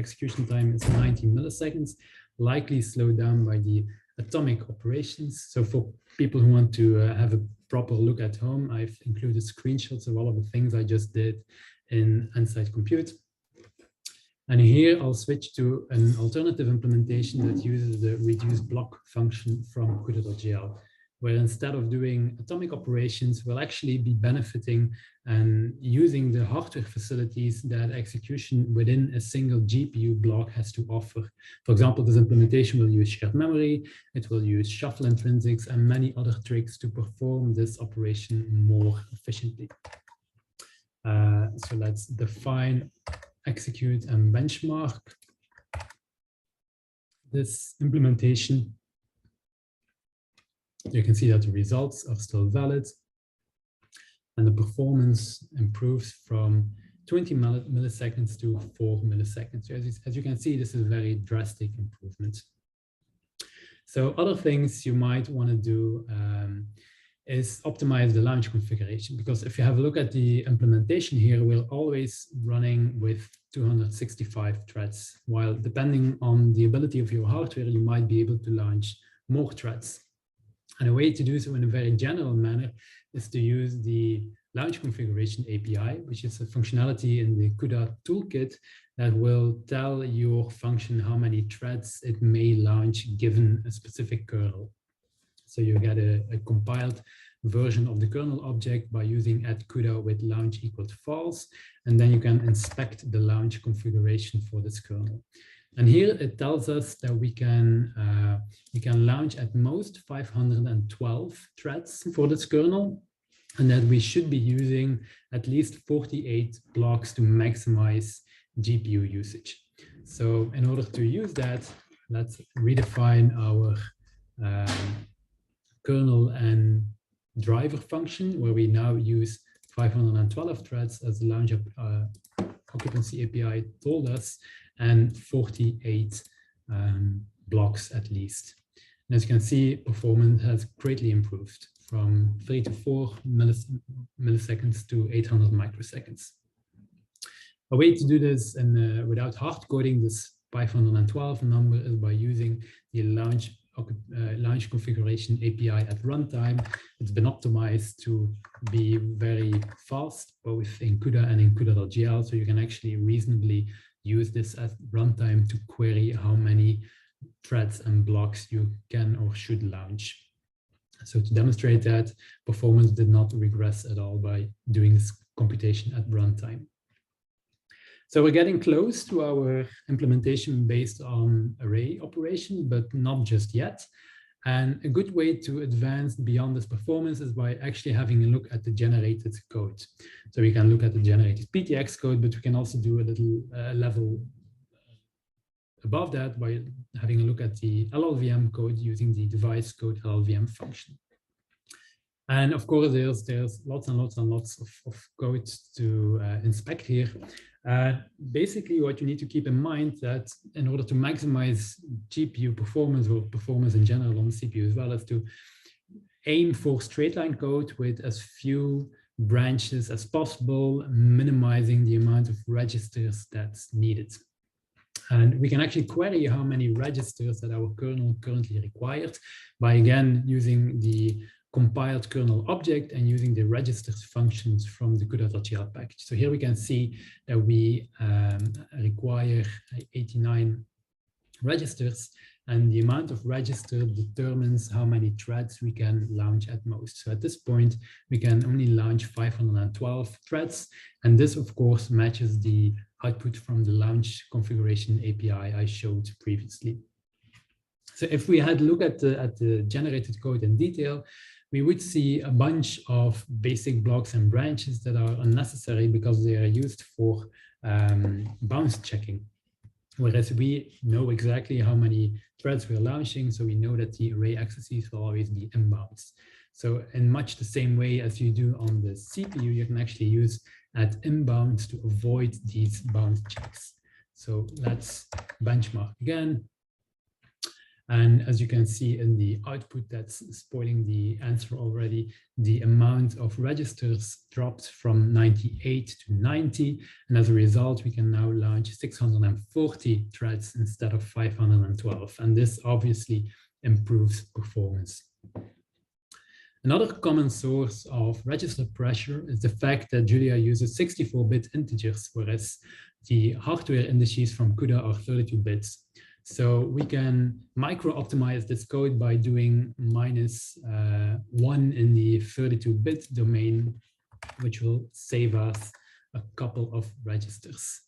Speaker 2: execution time is 19 milliseconds, likely slowed down by the atomic operations. So for people who want to have a proper look at home, I've included screenshots of all of the things I just did in Insight Compute. And here I'll switch to an alternative implementation that uses the reduce block function from CUDA.gl, where instead of doing atomic operations, we'll actually be benefiting and using the hardware facilities that execution within a single GPU block has to offer. For example, this implementation will use shared memory, it will use shuffle intrinsics and many other tricks to perform this operation more efficiently. So let's define, execute, and benchmark this implementation. You can see that the results are still valid and the performance improves from 20 milliseconds to 4 milliseconds. So as you can see, this is a very drastic improvement. So other things you might want to do is optimize the launch configuration, because if you have a look at the implementation here, we're always running with 265 threads, while depending on the ability of your hardware, you might be able to launch more threads. And a way to do so in a very general manner is to use the launch configuration API, which is a functionality in the CUDA toolkit that will tell your function how many threads it may launch given a specific kernel. So you get a compiled version of the kernel object by using @CUDA with launch equal to false, and then you can inspect the launch configuration for this kernel. And here it tells us that we can launch at most 512 threads for this kernel, and that we should be using at least 48 blocks to maximize GPU usage. So in order to use that, let's redefine our kernel and driver function, where we now use 512 threads as the launch occupancy API told us, and 48 blocks at least. And as you can see, performance has greatly improved from 3 to 4 milliseconds to 800 microseconds. A way to do this and without hard coding this 512 number is by using the launch configuration API at runtime. It's been optimized to be very fast, both in CUDA and in CUDA.gl, so you can actually reasonably use this at runtime to query how many threads and blocks you can or should launch. So to demonstrate that, performance did not regress at all by doing this computation at runtime. So we're getting close to our implementation based on array operation, but not just yet. And a good way to advance beyond this performance is by actually having a look at the generated code. So we can look at the generated PTX code, but we can also do a little level above that by having a look at the LLVM code using the device code LLVM function. And of course, there's lots and lots and lots of code to inspect here. Basically, what you need to keep in mind that in order to maximize GPU performance or performance in general on the CPU as well, is to aim for straight line code with as few branches as possible, minimizing the amount of registers that's needed. And we can actually query how many registers that our kernel currently required by, again, using the compiled kernel object and using the registers functions from the CUDA.gl package. So here we can see that we require 89 registers, and the amount of register determines how many threads we can launch at most. So at this point, we can only launch 512 threads, and this of course matches the output from the launch configuration API I showed previously. So if we had a look at the generated code in detail, we would see a bunch of basic blocks and branches that are unnecessary because they are used for bounds checking. Whereas we know exactly how many threads we're launching, so we know that the array accesses will always be in bounds. So in much the same way as you do on the CPU, you can actually use at inbounds to avoid these bound checks. So let's benchmark again. And as you can see in the output, that's spoiling the answer already, the amount of registers dropped from 98 to 90. And as a result, we can now launch 640 threads instead of 512. And this obviously improves performance. Another common source of register pressure is the fact that Julia uses 64-bit integers, whereas the hardware indices from CUDA are 32 bits. So we can micro-optimize this code by doing -1 in the 32-bit domain, which will save us a couple of registers.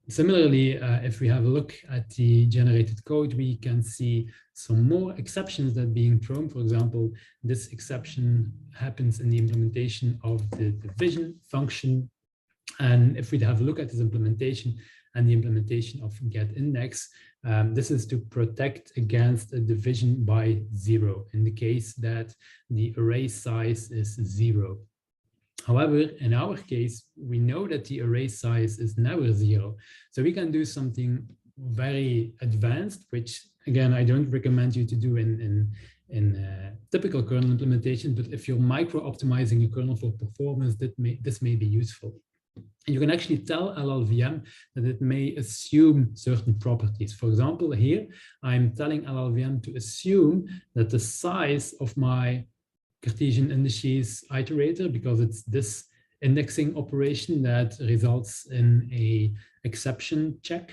Speaker 2: Similarly, if we have a look at the generated code, we can see some more exceptions that are being thrown. For example, this exception happens in the implementation of the division function. And if we have a look at this implementation and the implementation of getIndex, this is to protect against a division by 0 in the case that the array size is 0. However, in our case, we know that the array size is never 0. So we can do something very advanced, which again, I don't recommend you to do in typical kernel implementation, but if you're micro-optimizing a kernel for performance, this may be useful. You can actually tell LLVM that it may assume certain properties. For example, here, I'm telling LLVM to assume that the size of my Cartesian indices iterator, because it's this indexing operation that results in a exception check,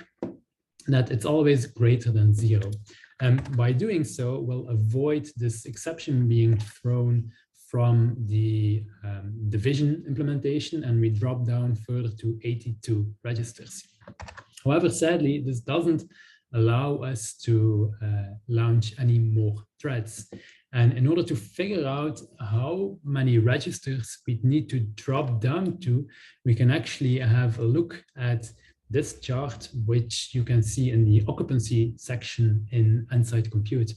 Speaker 2: that it's always greater than 0. And by doing so, we'll avoid this exception being thrown from the division implementation, and we drop down further to 82 registers. However, sadly, this doesn't allow us to launch any more threads. And in order to figure out how many registers we need to drop down to, we can actually have a look at this chart, which you can see in the occupancy section in Insight Compute.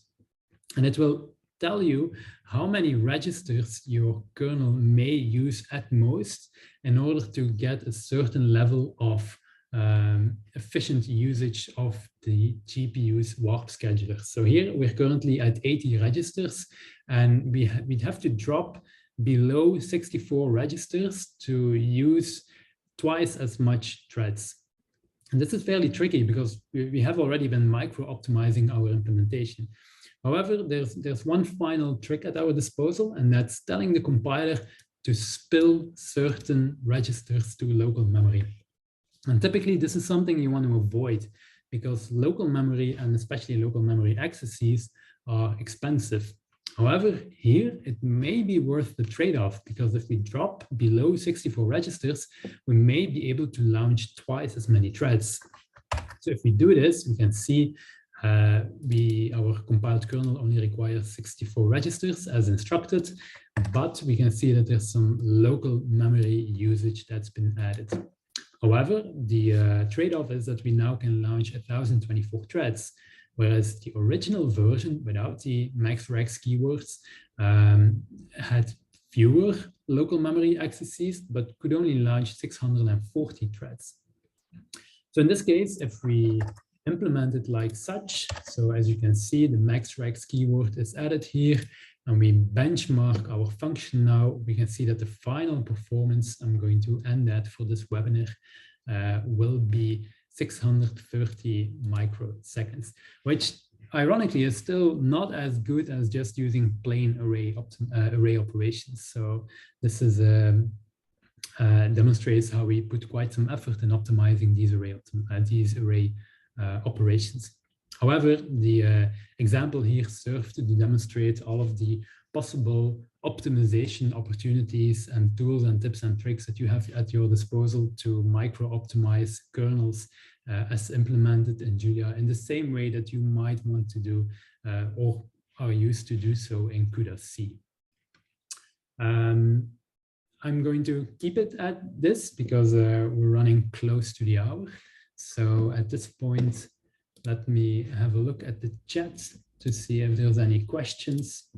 Speaker 2: And it will tell you how many registers your kernel may use at most in order to get a certain level of efficient usage of the GPU's warp scheduler. So here we're currently at 80 registers, and we'd have to drop below 64 registers to use twice as much threads. And this is fairly tricky because we have already been micro-optimizing our implementation. However, there's one final trick at our disposal, and that's telling the compiler to spill certain registers to local memory. And typically, this is something you want to avoid because local memory, and especially local memory accesses, are expensive. However, here it may be worth the trade-off, because if we drop below 64 registers, we may be able to launch twice as many threads. So if we do this, we can see our compiled kernel only requires 64 registers as instructed, but we can see that there's some local memory usage that's been added. However, the trade-off is that we now can launch 1024 threads, whereas the original version without the maxrex keywords had fewer local memory accesses, but could only launch 640 threads. So in this case, if we implement it like such, so as you can see, the maxrex keyword is added here, and we benchmark our function now, we can see that the final performance, I'm going to end that for this webinar, will be 630 microseconds, which ironically is still not as good as just using plain array operations. So this is demonstrates how we put quite some effort in optimizing these array operations. However, the example here served to demonstrate all of the possible optimization opportunities and tools and tips and tricks that you have at your disposal to micro-optimize kernels as implemented in Julia in the same way that you might want to do or are used to do so in CUDA C. I'm going to keep it at this because we're running close to the hour. So at this point, let me have a look at the chat to see if there's any questions.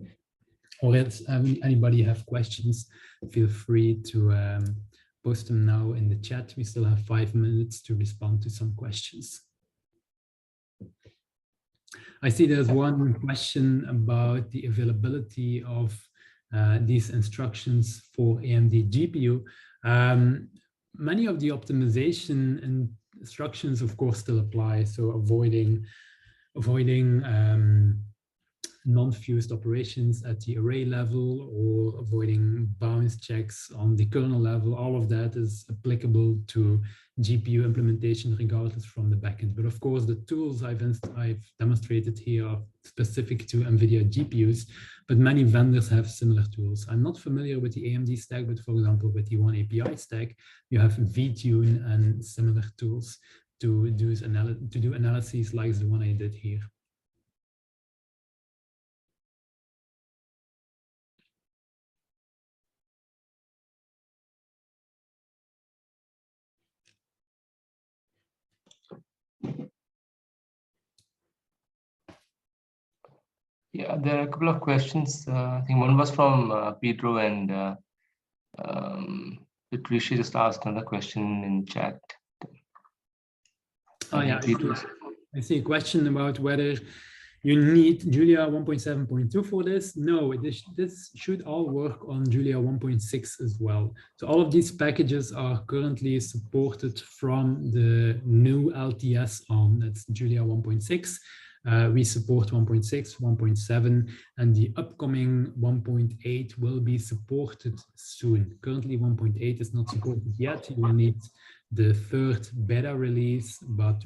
Speaker 2: Or if anybody have questions, feel free to post them now in the chat. We still have 5 minutes to respond to some questions. I see there's one question about the availability of these instructions for AMD GPU. Many of the optimization instructions, of course, still apply. So avoiding non-fused operations at the array level or avoiding bounds checks on the kernel level, all of that is applicable to GPU implementation regardless from the backend. But of course, the tools I've demonstrated here are specific to NVIDIA GPUs, but many vendors have similar tools. I'm not familiar with the AMD stack, but for example, with the One API stack, you have VTune and similar tools to do analyses like the one I did here.
Speaker 1: Yeah, there are a couple of questions. I think one was from Pedro, and Patricia just asked another question in chat.
Speaker 2: Oh yeah, I see a question about whether you need Julia 1.7.2 for this. No, this should all work on Julia 1.6 as well. So all of these packages are currently supported from the new LTS on, that's Julia 1.6. We support 1.6, 1.7, and the upcoming 1.8 will be supported soon. Currently 1.8 is not supported yet. You will need the third beta release, but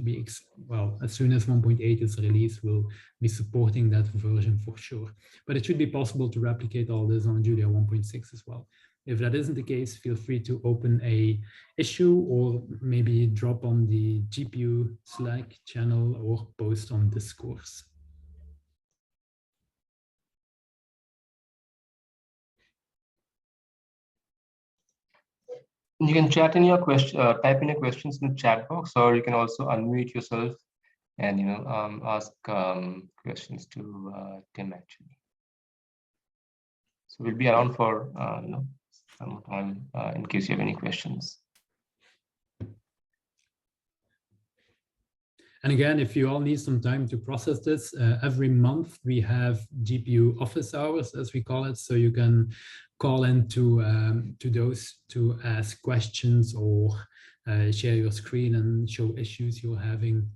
Speaker 2: as soon as 1.8 is released, we'll be supporting that version for sure. But it should be possible to replicate all this on Julia 1.6 as well. If that isn't the case, feel free to open a issue or maybe drop on the GPU Slack channel or post on Discourse.
Speaker 1: You can chat in your question, type in your questions in the chat box, or you can also unmute yourself and ask questions to Tim actually. So we'll be around for some time in case you have any questions.
Speaker 2: And again, if you all need some time to process this, every month we have GPU office hours, as we call it. So you can call in to those to ask questions or share your screen and show issues you're having.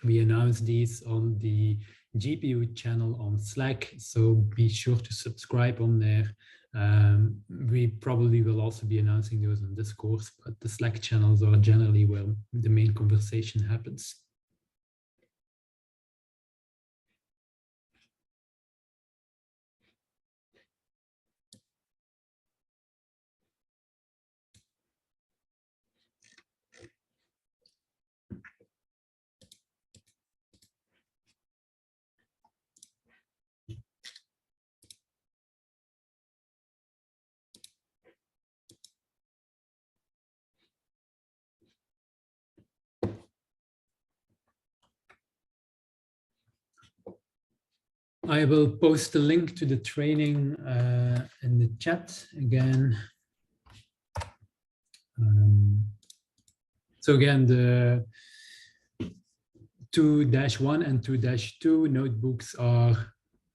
Speaker 2: We announce these on the GPU channel on Slack, so be sure to subscribe on there. We probably will also be announcing those on Discourse, but the Slack channels are generally where the main conversation happens. I will post a link to the training in the chat again. So again, the 2-1 and 2-2 notebooks are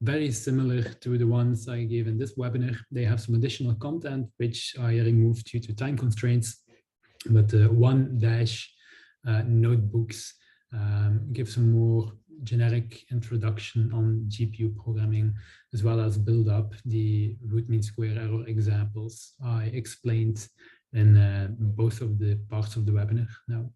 Speaker 2: very similar to the ones I gave in this webinar. They have some additional content, which I removed due to time constraints. But the 1- notebooks give some more generic introduction on GPU programming, as well as build up the root mean square error examples I explained in both of the parts of the webinar now.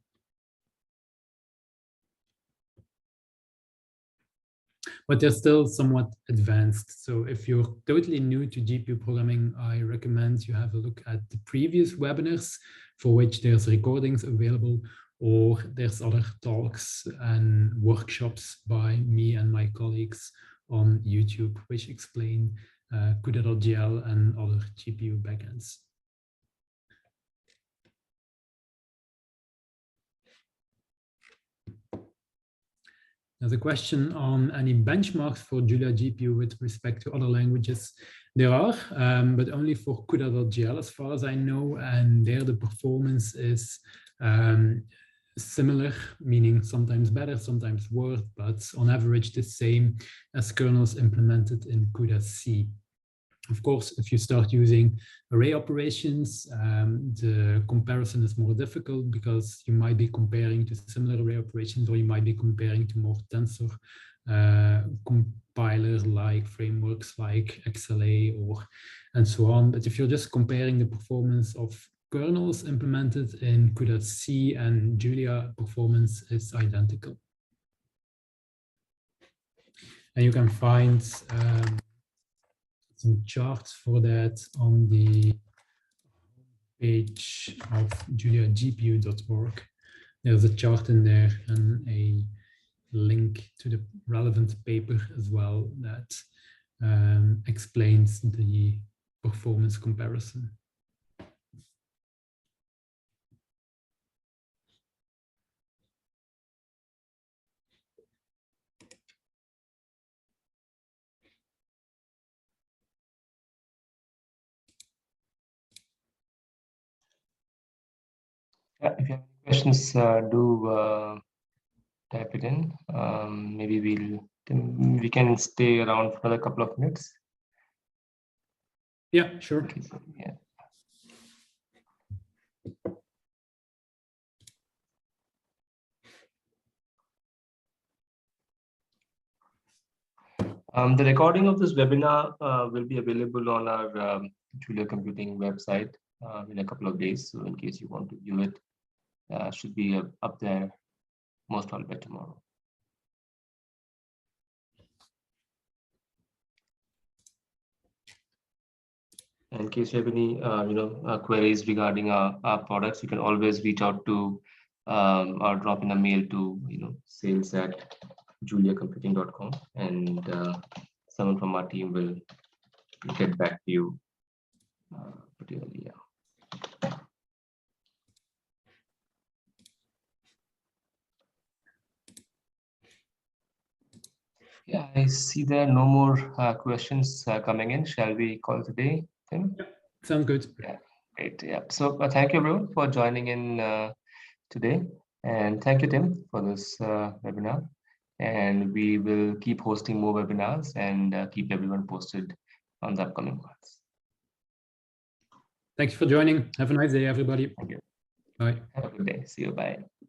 Speaker 2: but they're still somewhat advanced. So if you're totally new to GPU programming, I recommend you have a look at the previous webinars for which there's recordings available, or there's other talks and workshops by me and my colleagues on YouTube, which explain CUDA.gl and other GPU backends. There's a question on any benchmarks for Julia GPU with respect to other languages. There are, but only for CUDA.gl as far as I know, and there the performance is similar, meaning sometimes better, sometimes worse, but on average the same as kernels implemented in CUDA C. Of course, if you start using array operations, the comparison is more difficult because you might be comparing to similar array operations, or you might be comparing to more tensor compilers like frameworks like XLA and so on. But if you're just comparing the performance of kernels implemented in CUDA C and Julia, performance is identical. And you can find some charts for that on the page of juliagpu.org. There's a chart in there and a link to the relevant paper as well that explains the performance comparison.
Speaker 1: If you have any questions, do type it in. Maybe we can stay around for another couple of minutes.
Speaker 2: Yeah, sure.
Speaker 1: Okay, so, yeah. The recording of this webinar will be available on our Julia Computing website in a couple of days. So in case you want to view it, should be up there most probably by tomorrow. In case you have any queries regarding our products, you can always reach out to or drop in a mail to sales@juliacomputing.com, and someone from our team will get back to you pretty early. Yeah. Yeah, I see there are no more questions coming in. Shall we call today, Tim?
Speaker 2: Yeah, sounds good.
Speaker 1: Yeah, great. Yeah. So thank you, everyone, for joining in today, and thank you, Tim, for this webinar. And we will keep hosting more webinars and keep everyone posted on the upcoming ones.
Speaker 2: Thanks for joining. Have a nice day, everybody.
Speaker 1: Thank you.
Speaker 2: Bye.
Speaker 1: Have a good day. See you. Bye.